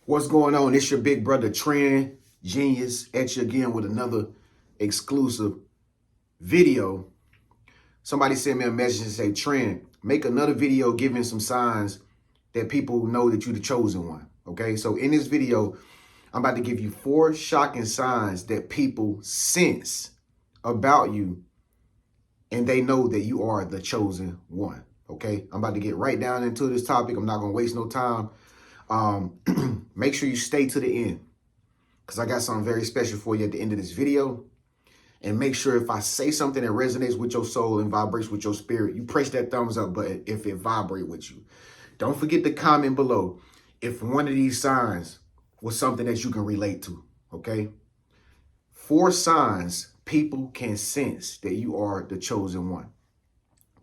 What's going on? It's your big brother Trenius at you again with another exclusive video. Somebody sent me a message and say, Trent, make another video giving some signs that people know that you're the chosen one. Okay, so in this video, I'm about to give you 4 shocking signs that people sense about you and they know that you are the chosen one. Okay, I'm about to get right down into this topic. I'm not going to waste no time. Make sure you stay to the end because I got something very special for you at the end of this video. And make sure if I say something that resonates with your soul and vibrates with your spirit, you press that thumbs up button if it vibrates with you. Don't forget to comment below if one of these signs was something that you can relate to, okay? 4 signs people can sense that you are the chosen one.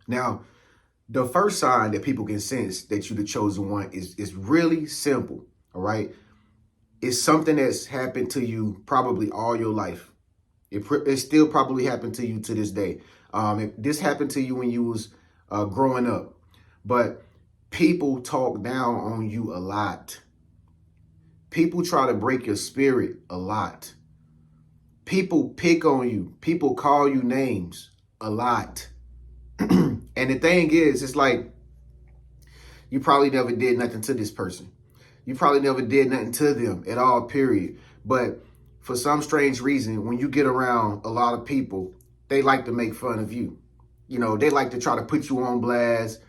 Now, the first sign that people can sense that you're the chosen one is really simple, all right? It's something that's happened to you probably all your life. It still probably happened to you to this day. This happened to you when you was growing up, but people talk down on you a lot. People try to break your spirit a lot. People pick on you. People call you names a lot. And the thing is, it's like you probably never did nothing to this person. You probably never did nothing to them at all, period. But for some strange reason, when you get around a lot of people, they like to make fun of you. You know, they like to try to put you on blast.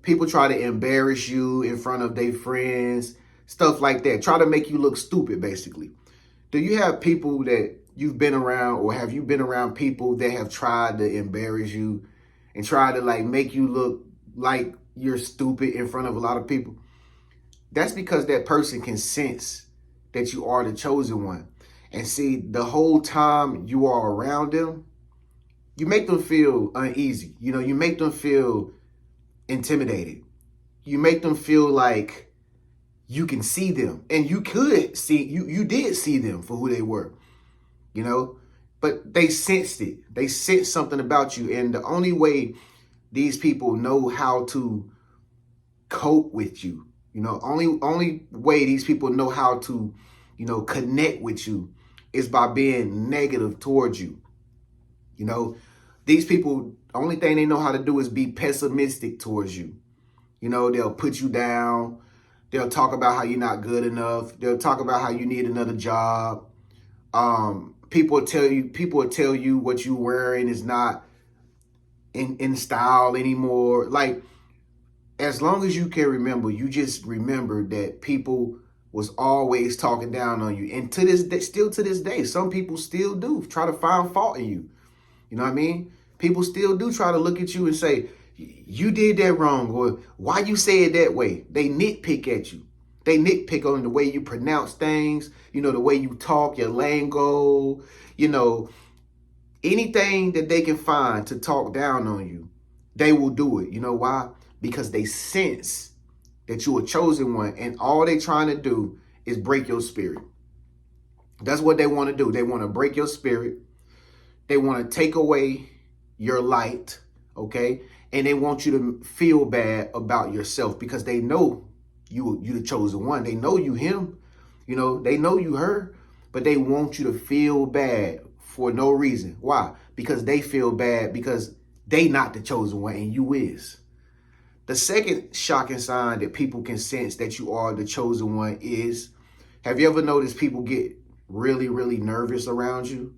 People try to embarrass you in front of their friends, stuff like that. Try to make you look stupid, basically. Do you have people that you've been around, or have you been around people that have tried to embarrass you and try to like make you look like you're stupid in front of a lot of people? That's because that person can sense that you are the chosen one. And see, the whole time you are around them, you make them feel uneasy. You know, you make them feel intimidated. You make them feel like you can see them. And you could see, you did see them for who they were, you know, but they sensed it. They sensed something about you. And the only way these people know how to cope with you, you know, only way these people know how to, you know, connect with you is by being negative towards you. You know, these people, only thing they know how to do is be pessimistic towards you. You know, they'll put you down. They'll talk about how you're not good enough. They'll talk about how you need another job. People will tell you what you're wearing is not in style anymore. Like, as long as you can remember, you just remember that people was always talking down on you. And to this day, still to this day, some people still do try to find fault in you. You know what I mean? People still do try to look at you and say, you did that wrong, or why you say it that way? They nitpick at you. They nitpick on the way you pronounce things, you know, the way you talk, your lingo, you know, anything that they can find to talk down on you, they will do it. You know why? Because they sense that you're a chosen one, and all they trying to do is break your spirit. That's what they want to do. They want to break your spirit. They want to take away your light, okay? And they want you to feel bad about yourself because they know you the chosen one. They know you him. You know, they know you her, but they want you to feel bad for no reason. Why? Because they feel bad because they not the chosen one and you is. The second shocking sign that people can sense that you are the chosen one is, have you ever noticed people get really, really nervous around you?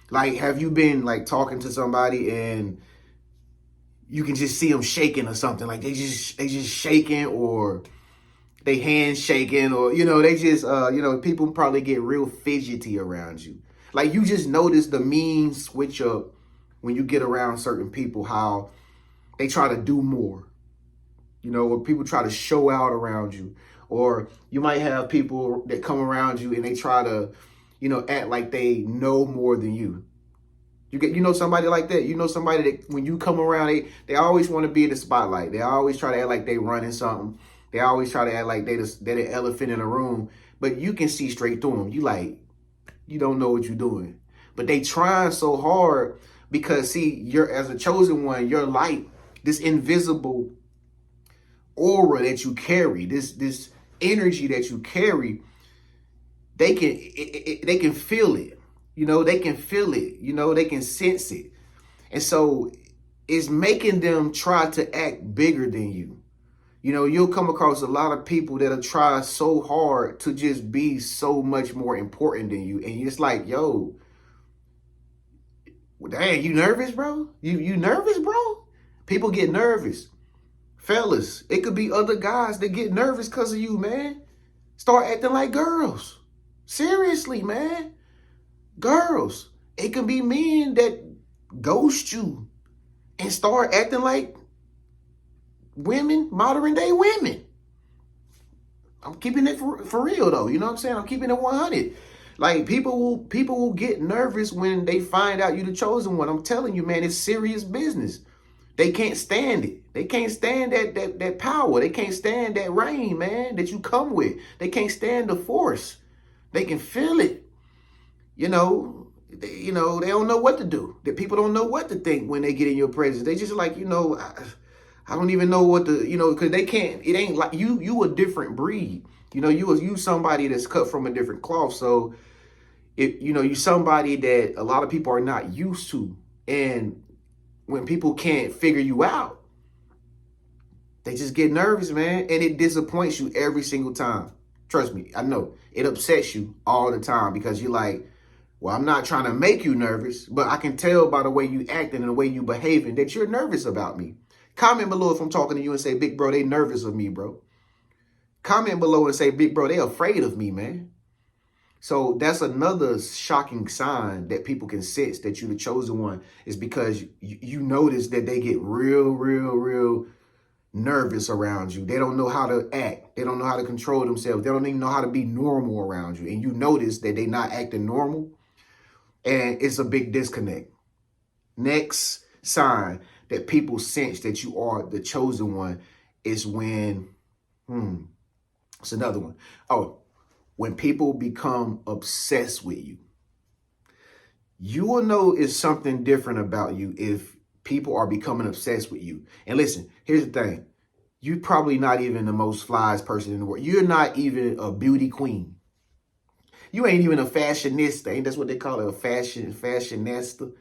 Like, have you been like talking to somebody and you can just see them shaking or something? Like they just shaking, or they hands shaking, or, you know, they just, you know, people probably get real fidgety around you. Like, you just notice the mean switch up when you get around certain people, how they try to do more. You know, or people try to show out around you. Or you might have people that come around you and they try to, you know, act like they know more than you. You know, somebody like that. You know, somebody that when you come around, they always want to be in the spotlight. They always try to act like they running something. They always try to act like they're the elephant in the room. But you can see straight through them. You like, you don't know what you're doing. But they trying so hard because, see, you're, as a chosen one, your light, this invisible aura that you carry, this energy that you carry, they can feel it. You know, they can feel it. You know, they can sense it. And so it's making them try to act bigger than you. You know, you'll come across a lot of people that'll try so hard to just be so much more important than you. And it's like, yo, dang, you nervous, bro? You nervous, bro? People get nervous. Fellas, it could be other guys that get nervous because of you, man. Start acting like girls. Seriously, man. Girls. It could be men that ghost you and start acting like women, modern day women. I'm keeping it for real though. You know what I'm saying? I'm keeping it 100. Like people will get nervous when they find out you're the chosen one. I'm telling you, man, it's serious business. They can't stand it. They can't stand that power. They can't stand that reign, man, that you come with. They can't stand the force. They can feel it. You know, they don't know what to do. The people don't know what to think when they get in your presence. They just like, I don't even know what to, because they can't, it ain't like you a different breed. You somebody that's cut from a different cloth. So if, you somebody that a lot of people are not used to. And when people can't figure you out, they just get nervous, man. And it disappoints you every single time. Trust me, I know. It upsets you all the time because you're like, well, I'm not trying to make you nervous, but I can tell by the way you acting and the way you behaving that you're nervous about me. Comment below if I'm talking to you and say, big bro, they nervous of me, bro. Comment below and say, big bro, they afraid of me, man. So that's another shocking sign that people can sense that you're the chosen one is because you notice that they get real nervous around you. They don't know how to act. They don't know how to control themselves. They don't even know how to be normal around you. And you notice that they're not acting normal. And it's a big disconnect. Next sign that people sense that you are the chosen one is when, it's another one. Oh, when people become obsessed with you. You will know it's something different about you if people are becoming obsessed with you. And listen, here's the thing. You're probably not even the most flyest person in the world. You're not even a beauty queen. You ain't even a fashionista. Ain't that's what they call it? A fashionista,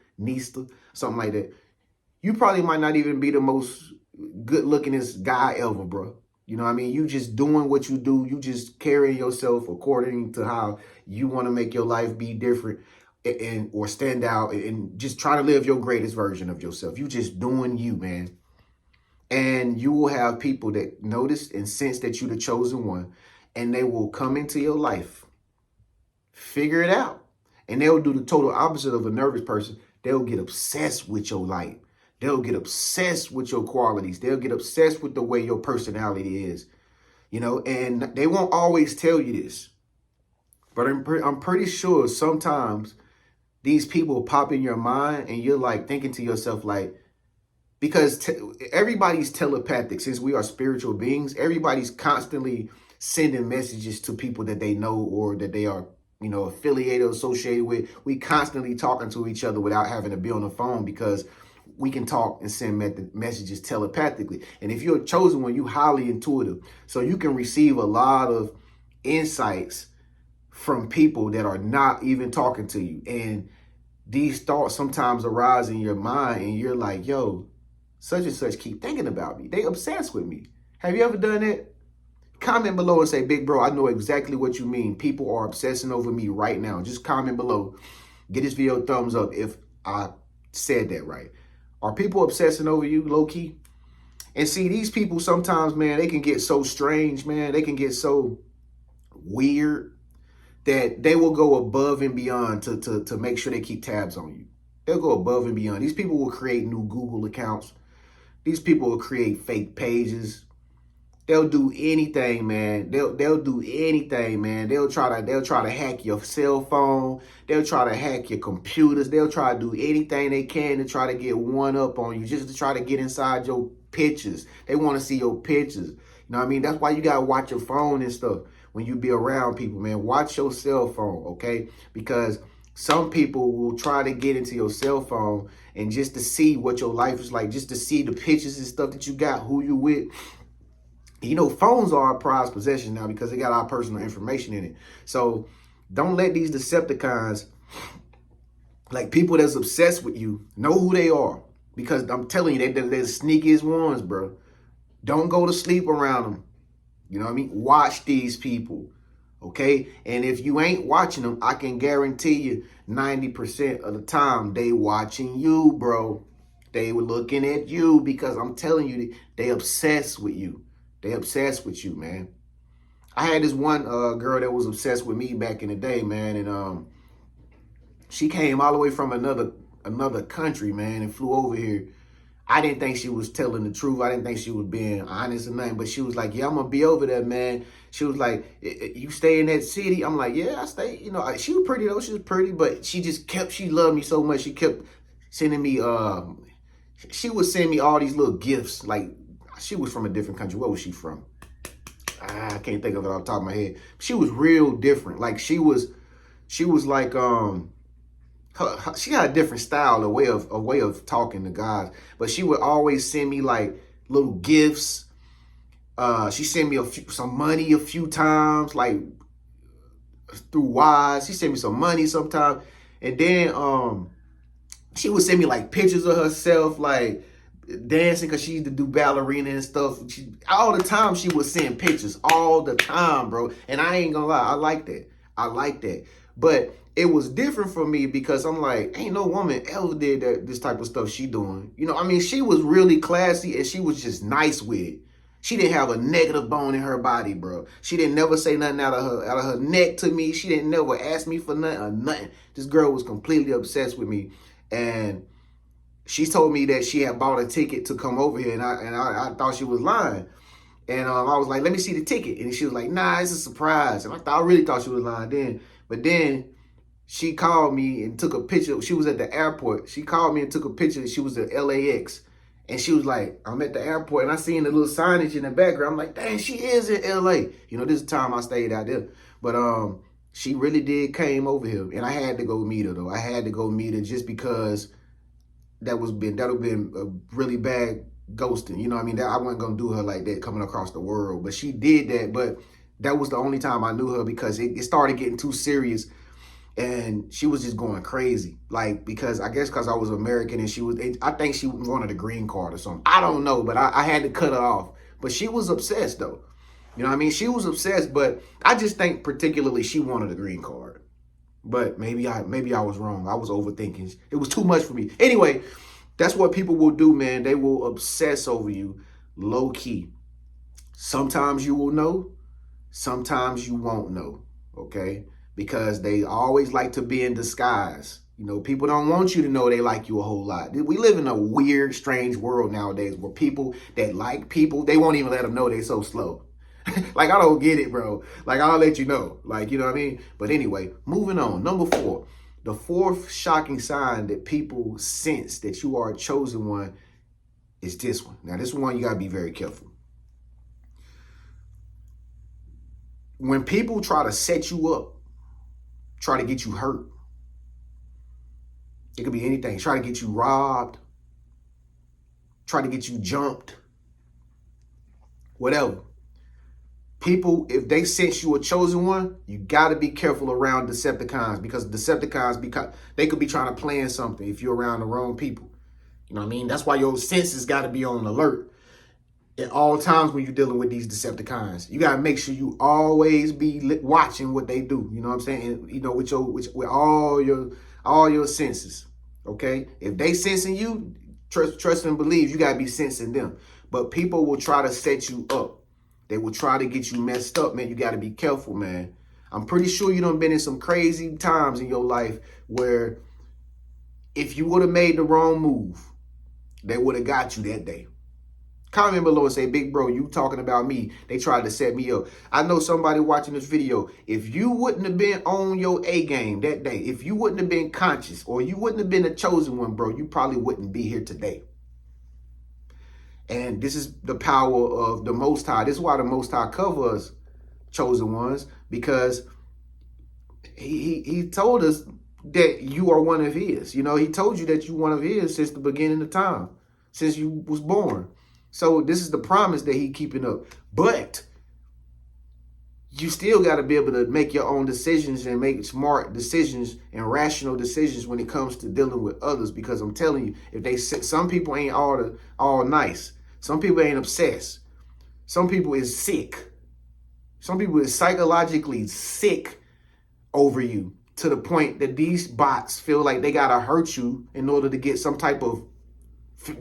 something like that. You probably might not even be the most good lookingest guy ever, bro. You know what I mean? You just doing what you do. You just carrying yourself according to how you want to make your life be different or stand out and just try to live your greatest version of yourself. You just doing you, man. And you will have people that notice and sense that you're the chosen one, and they will come into your life, figure it out, and they'll do the total opposite of a nervous person. They'll get obsessed with your light. They'll get obsessed with your qualities. They'll get obsessed with the way your personality is, and they won't always tell you this, but I'm pretty sure sometimes these people pop in your mind and you're like thinking to yourself, like, because everybody's telepathic. Since we are spiritual beings, everybody's constantly sending messages to people that they know or that they are, affiliated, associated with. We constantly talking to each other without having to be on the phone because we can talk and send messages telepathically. And if you're a chosen one, you're highly intuitive. So you can receive a lot of insights from people that are not even talking to you. And these thoughts sometimes arise in your mind and you're like, yo, such and such keep thinking about me. They obsessed with me. Have you ever done that? Comment below and say, big bro, I know exactly what you mean. People are obsessing over me right now. Just comment below. Get this video a thumbs up if I said that right. Are people obsessing over you, low key? And see, these people sometimes, man, they can get so strange, man. They can get so weird that they will go above and beyond to make sure they keep tabs on you. They'll go above and beyond. These people will create new Google accounts. These people will create fake pages. They'll do anything, man. They'll do anything, man. They'll try to hack your cell phone. They'll try to hack your computers. They'll try to do anything they can to try to get one up on you, just to try to get inside your pictures. They want to see your pictures. You know what I mean? That's why you gotta watch your phone and stuff when you be around people, man. Watch your cell phone, okay? Because some people will try to get into your cell phone and just to see what your life is like, just to see the pictures and stuff that you got, who you with. You know, phones are our prized possession now because they got our personal information in it. So don't let these Decepticons, like people that's obsessed with you, know who they are. Because I'm telling you, they're the sneakiest ones, bro. Don't go to sleep around them. You know what I mean? Watch these people, okay? And if you ain't watching them, I can guarantee you 90% of the time they watching you, bro. They were looking at you because I'm telling you, they obsessed with you. They obsessed with you, man. I had this one girl that was obsessed with me back in the day, man, and she came all the way from another country, man, and flew over here. I didn't think she was telling the truth. I didn't think she was being honest or nothing. But she was like, yeah, I'm going to be over there, man. She was like, you stay in that city? I'm like, yeah, I stay. You know, she was pretty, though. She was pretty. But she loved me so much. She kept sending me, she would send me all these little gifts. Like, she was from a different country. Where was she from? I can't think of it off the top of my head. She was real different. Like, she was like, she got a different style, a way of talking to guys, but she would always send me like little gifts. She sent me some money a few times, like through Wise. She sent me some money sometimes, and then she would send me like pictures of herself, like dancing, because she used to do ballerina and stuff. All the time she would send pictures, all the time, bro. And I ain't gonna lie, I like that. I like that, but it was different for me because I'm like, ain't no woman ever did this type of stuff she doing. You know, I mean, she was really classy and she was just nice with it. She didn't have a negative bone in her body, bro. She didn't never say nothing out of her neck to me. She didn't never ask me for nothing or nothing. This girl was completely obsessed with me. And she told me that she had bought a ticket to come over here, and I thought she was lying. And I was like, let me see the ticket. And she was like, nah, it's a surprise. And I really thought she was lying then. But then she called me and took a picture. She was at the airport. She called me and took a picture. She was at LAX. And she was like, I'm at the airport. And I seen the little signage in the background. I'm like, dang, she is in LA. You know, this is the time I stayed out there. But she really did came over here. And I had to go meet her, though. I had to go meet her just because that would have been a really bad ghosting. You know what I mean? I wasn't going to do her like that coming across the world. But she did that. But that was the only time I knew her because it started getting too serious. And she was just going crazy, like, because I guess because I was American and I think she wanted a green card or something. I don't know, but I had to cut her off. But she was obsessed, though. You know what I mean? She was obsessed, but I just think particularly she wanted a green card. But maybe I was wrong. I was overthinking. It was too much for me. Anyway, that's what people will do, man. They will obsess over you low key. Sometimes you will know. Sometimes you won't know, okay? Because they always like to be in disguise. You know, people don't want you to know they like you a whole lot. We live in a weird, strange world nowadays where people that like people, they won't even let them know they're so slow. Like, I don't get it, bro. Like, I'll let you know. Like, you know what I mean? But anyway, moving on. Number 4, the fourth shocking sign that people sense that you are a chosen one is this one. Now, this one, you got to be very careful. When people try to set you up, try to get you hurt. It could be anything. Try to get you robbed. Try to get you jumped. Whatever. People, if they sense you a chosen one, you got to be careful around Decepticons because they could be trying to plan something if you're around the wrong people. You know what I mean? That's why your senses got to be on alert at all times when you're dealing with these Decepticons. You got to make sure you always be watching what they do. You know what I'm saying? And, you know, with all your senses. Okay? If they sensing you, trust and believe, you got to be sensing them. But people will try to set you up. They will try to get you messed up, man. You got to be careful, man. I'm pretty sure you done been in some crazy times in your life where if you would have made the wrong move, they would have got you that day. Comment below and say, big bro, you talking about me. They tried to set me up. I know somebody watching this video. If you wouldn't have been on your A game that day, if you wouldn't have been conscious or you wouldn't have been a chosen one, bro, you probably wouldn't be here today. And this is the power of the Most High. This is why the Most High covers chosen ones, because he told us that you are one of his. You know, he told you that you one of his since the beginning of time, since you was born. So this is the promise that he keeping up. But you still got to be able to make your own decisions and make smart decisions and rational decisions when it comes to dealing with others. Because I'm telling you, if they some people ain't all nice. Some people ain't obsessed. Some people is sick. Some people is psychologically sick over you to the point that these bots feel like they got to hurt you in order to get some type of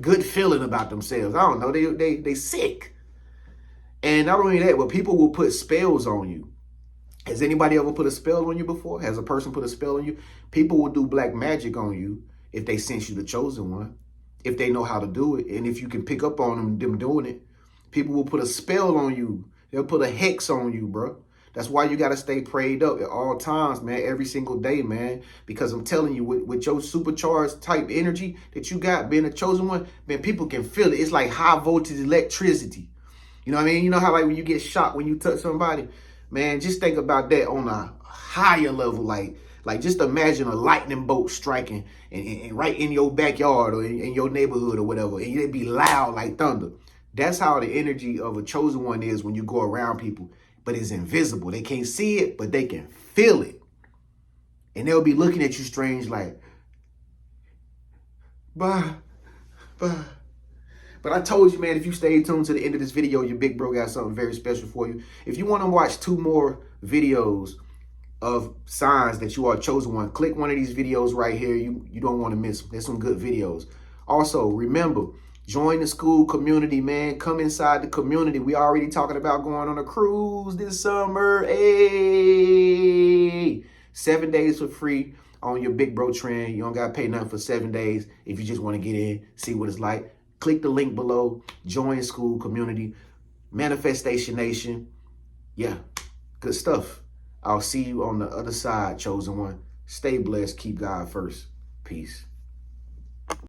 good feeling about themselves. I don't know. They sick. And not only that, but people will put spells on you. Has anybody ever put a spell on you before? Has a person put a spell on you? People will do black magic on you if they sense you the chosen one, if they know how to do it, and if you can pick up on them doing it. People will put a spell on you. They'll put a hex on you, bro. That's why you got to stay prayed up at all times, man, every single day, man. Because I'm telling you, with your supercharged type energy that you got, being a chosen one, man, people can feel it. It's like high voltage electricity. You know what I mean? You know how like when you get shocked when you touch somebody? Man, just think about that on a higher level. Like just imagine a lightning bolt striking and right in your backyard or in your neighborhood or whatever. And it'd be loud like thunder. That's how the energy of a chosen one is when you go around people. But it's invisible. They can't see it, but they can feel it. And they'll be looking at you strange like, bah. But I told you, man, if you stay tuned to the end of this video, your big bro got something very special for you. If you want to watch 2 more videos of signs that you are a chosen one, click one of these videos right here. You don't want to miss them. There's some good videos. Also, remember, join the school community, man. Come inside the community. We already talking about going on a cruise this summer. Hey, 7 days for free on your big bro trend. You don't got to pay nothing for 7 days if you just want to get in, see what it's like. Click the link below. Join school community. Manifestation Nation. Yeah, good stuff. I'll see you on the other side, chosen one. Stay blessed. Keep God first. Peace.